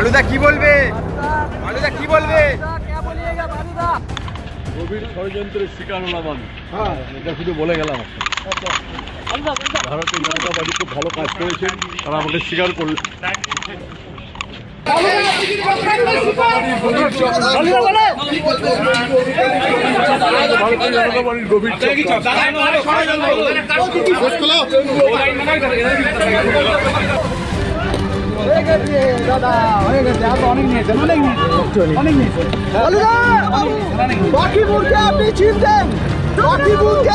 বালুদা কি বলবে? বালুদা কি বলবে? গভীর ষড়যন্ত্রের শিকার হলাম আমি। এটা শুধু বলে গেলাম। ভারতীয় জনতা পার্টি খুব ভালো কাজ করেছেন, তারা আমাকে স্বীকার করলেন। ভারতীয় জনতা পার্টির গভীর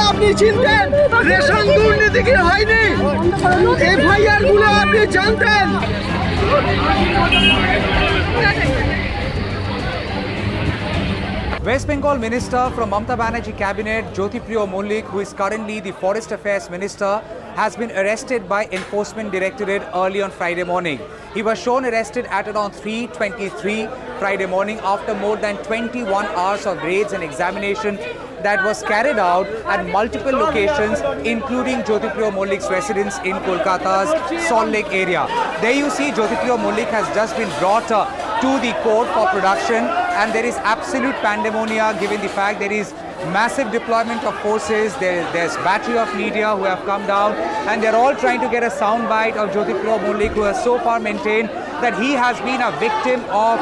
আপনি চিনতেন রেশন দুর্নীতি কি হয়নি? এফআইআর গুলো আপনি জানতেন? West Bengal Minister from Mamata Banerjee cabinet, Jyotipriya Mallick, who is currently the Forest Affairs Minister, has been arrested by Enforcement Directorate early on Friday morning. He was shown arrested at around 3:23 Friday morning after more than 21 hours of raids and examination that was carried out at multiple locations, including Jyotipriya Mallick's residence in Kolkata's Salt Lake area. There you see Jyotipriya Mallick has just been brought to the court for production, and there is absolute pandemonium given the fact there is massive deployment of forces. There's battery of media who have come down, and they're all trying to get a soundbite of Jyotipriya Mallick, who has so far maintained that he has been a victim of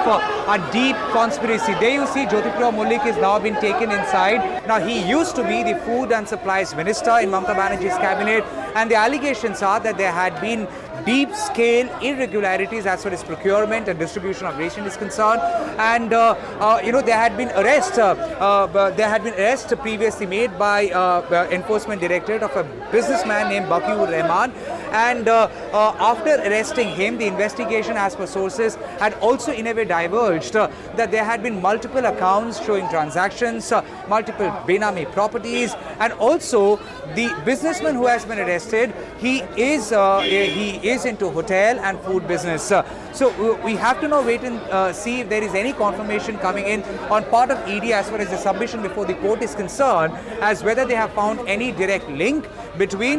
a deep conspiracy. There you see Jyotipriya Mallick is now been taken inside. Now he used to be the Food and Supplies Minister in Mamata Banerjee's cabinet, and the allegations are that there had been deep scale irregularities as far as procurement and distribution of ration is concerned, and there had been arrests previously made by Enforcement Directorate of a businessman named Bakiur Rahman, and after arresting him, the investigation as per sources had also in a way diverged that there had been multiple accounts showing transactions, multiple Benami properties, and also the businessman who has been arrested, he is into hotel and food business. So we have to now wait and see if there is any confirmation coming in on part of ED as far as the submission before the court is concerned, as whether they have found any direct link between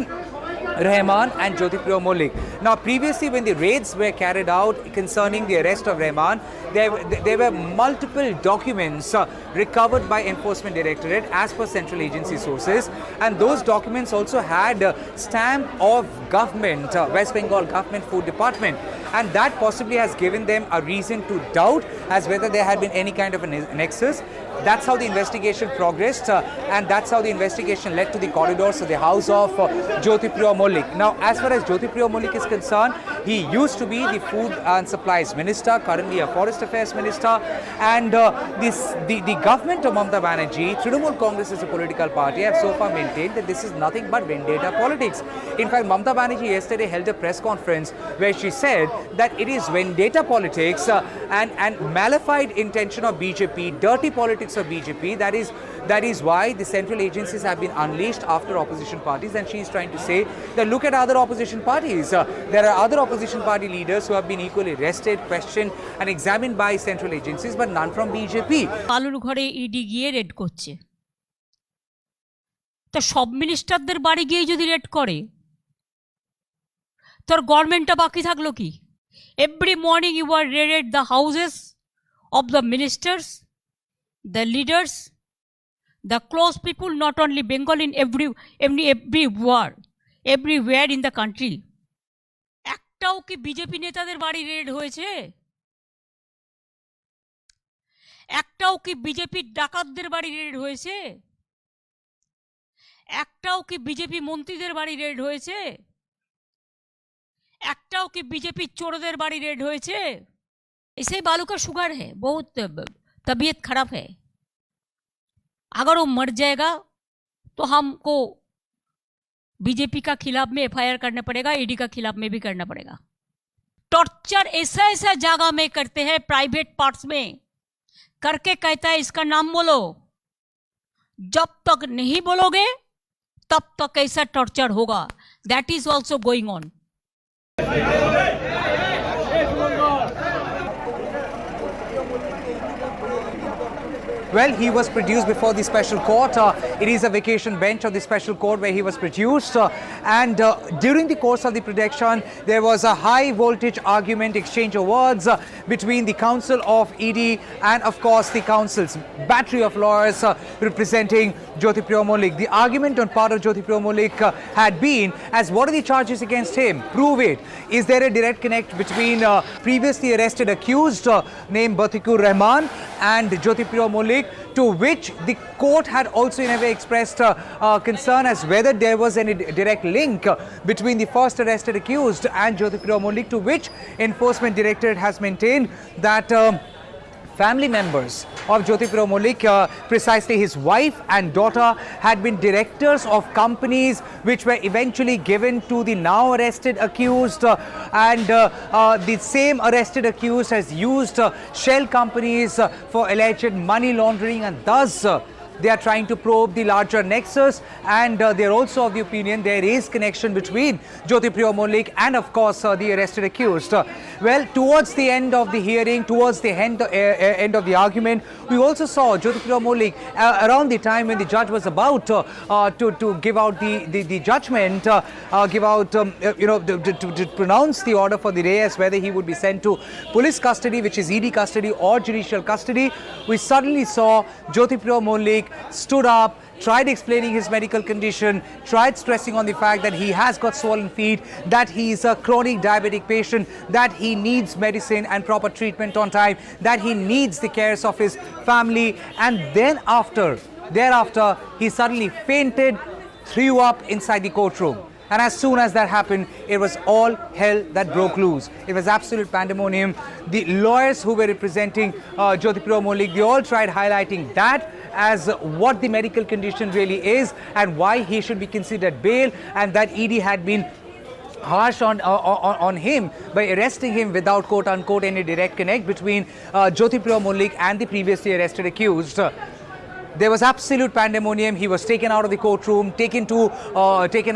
Rahman and Jyotipriya Mallick. Now previously when the raids were carried out concerning the arrest of Rahman, there were multiple documents recovered by Enforcement Directorate as per central agency sources, and those documents also had stamp of government, West Bengal government food department, and that possibly has given them a reason to doubt as whether there had been any kind of a nexus. That's how the investigation progressed, and that's how the investigation led to the corridors of the house of Jyotipriya Mallick. Now, as far as Jyotipriya Mallick is concerned, he used to be the Food and Supplies Minister, currently a Forest Affairs Minister, and the government of Mamata Banerjee, Trinamool Congress is a political party, have so far maintained that this is nothing but vendetta politics. In fact, Mamata Banerjee yesterday held a press conference where she said that it is vendetta politics and malified intention of BJP, dirty politics of BJP. That is why the central agencies have been unleashed after opposition parties, and she is trying to say that look at other opposition parties. There are other opposition party leaders who have been equally arrested, questioned and examined by central agencies, but none from BJP. আলুর ঘরে ED গিয়ে red করছে, তো সব মিনিস্টারদের বাড়ি গিয়ে যদি red করে তোর গভর্নমেন্টটা বাকি থাকলো কি? Every morning you are raided the houses of the ministers, the leaders, the close people, not only Bengal, in everywhere in the country. একটাও কি বিজেপি নেতাদের বাড়ি রেড হয়েছে? একটাও কি বিজেপি ডাকাতদের বাড়ি রেড হয়েছে? একটাও কি বিজেপি মন্ত্রীদের বাড়ি রেড হয়েছে? একটাও কি বিজেপি চোরদের বাড়ি রেড হয়েছে? इसे बालू का शुगर है, बहुत तबीयत खराब है। अगर वो मर जाएगा तो हमको बीजेपी का खिलाफ में एफआईआर करना पड़ेगा, ईडी का खिलाफ में भी करना पड़ेगा। टॉर्चर ऐसा ऐसा जगह में करते हैं, प्राइवेट पार्ट्स में करके कहता है इसका नाम बोलो, जब तक नहीं बोलोगे तब तक ऐसा टॉर्चर होगा। That is also going on. Well, he was produced before the special court. It is a vacation bench of the special court where he was produced. And during the course of the production, there was a high voltage argument, exchange of words between the counsel of ED and, of course, the counsel's battery of lawyers representing Jyotipriya Mallick. The argument on part of Jyotipriya Mallick had been, as what are the charges against him? Prove it. Is there a direct connect between previously arrested accused named Batikur Rahman and Jyotipriya Mallick, to which the court had also in a way expressed concern as whether there was any direct link between the first arrested accused and Jyotipriya Mallick, to which Enforcement Directorate has maintained that family members of Jyotipriya Mallick, precisely his wife and daughter, had been directors of companies which were eventually given to the now arrested accused, and the same arrested accused has used shell companies for alleged money laundering, and thus they are trying to probe the larger nexus, and they are also of the opinion there is connection between Jyotipriya Mallick and, of course, the arrested accused. Well, towards the end of the hearing, towards the end of the argument, we also saw Jyotipriya Mallick around the time when the judge was about to give out the judgment, to pronounce the order for the day as whether he would be sent to police custody, which is ED custody, or judicial custody. We suddenly saw Jyotipriya Mallick stood up, tried explaining his medical condition, tried stressing on the fact that he has got swollen feet, that he is a chronic diabetic patient, that he needs medicine and proper treatment on time, that he needs the cares of his family, and then thereafter he suddenly fainted, threw up inside the courtroom. And as soon as that happened, it was all hell that broke loose. It was absolute pandemonium. The lawyers who were representing Jyotipriya Mallick, they all tried highlighting that as what the medical condition really is and why he should be considered bail, and that ED had been harsh on him by arresting him without quote-unquote any direct connect between Jyotipriya Mallick and the previously arrested accused. There was absolute pandemonium. He was taken out of the courtroom, taken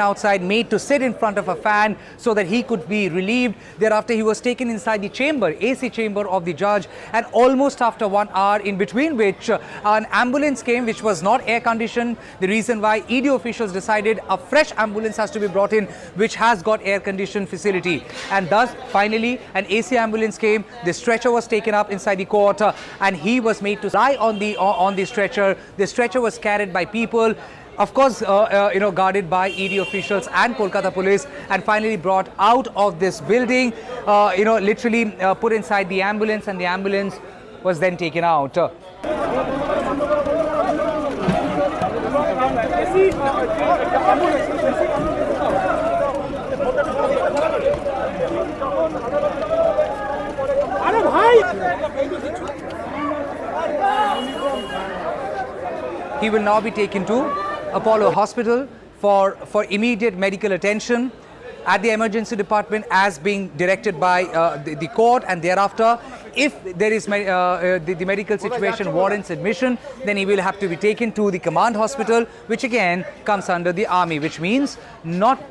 outside, made to sit in front of a fan so that he could be relieved. Thereafter, he was taken inside the chamber, AC chamber of the judge, and almost after 1 hour, in between which an ambulance came, which was not air conditioned. The reason why ED officials decided a fresh ambulance has to be brought in, which has got air conditioned facility. And thus, finally, an AC ambulance came. The stretcher was taken up inside the court, and he was made to lie on the stretcher. The stretcher was carried by people, of course, guarded by ED officials and Kolkata police, and finally brought out of this building, literally put inside the ambulance, and the ambulance was then taken out. He will now be taken to Apollo Hospital for immediate medical attention at the emergency department as being directed by the court, and thereafter, if there is the medical situation warrants admission, then he will have to be taken to the command hospital, which again comes under the army, which means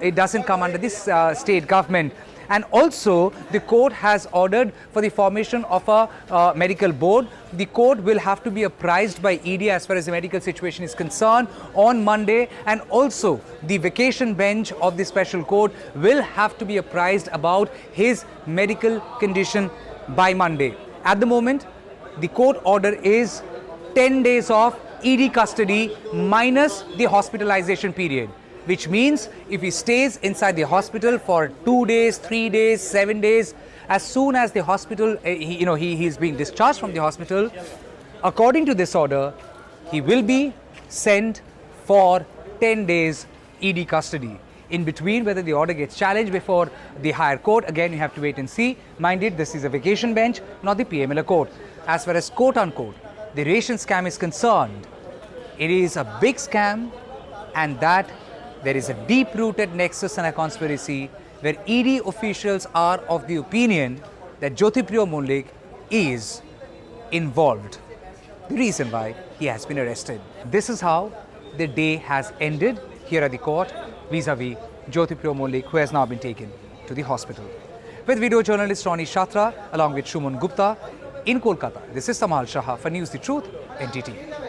it doesn't come under this state government. And also, the court has ordered for the formation of a medical board. The court will have to be apprised by ED as far as the medical situation is concerned on Monday, and also the vacation bench of the special court will have to be apprised about his medical condition by Monday. At the moment, the court order is 10 days of ED custody minus the hospitalization period, which means if he stays inside the hospital for 2 days, 3 days, 7 days, as soon as the hospital, he is being discharged from the hospital, according to this order, he will be sent for 10 days ED custody. In between, whether the order gets challenged before the higher court, again you have to wait and see. Mind it, this is a vacation bench, not the PMLA court. As far as quote-unquote the ration scam is concerned, it is a big scam, and that there is a deep-rooted nexus and a conspiracy where ED officials are of the opinion that Jyotipriya Mallick is involved. The reason why he has been arrested. This is how the day has ended here at the court vis-a-vis Jyotipriya Mallick, who has now been taken to the hospital. With video journalist Ronnie Shatra along with Shuman Gupta, in Kolkata. This is Tamal Saha for News the Truth, NTT.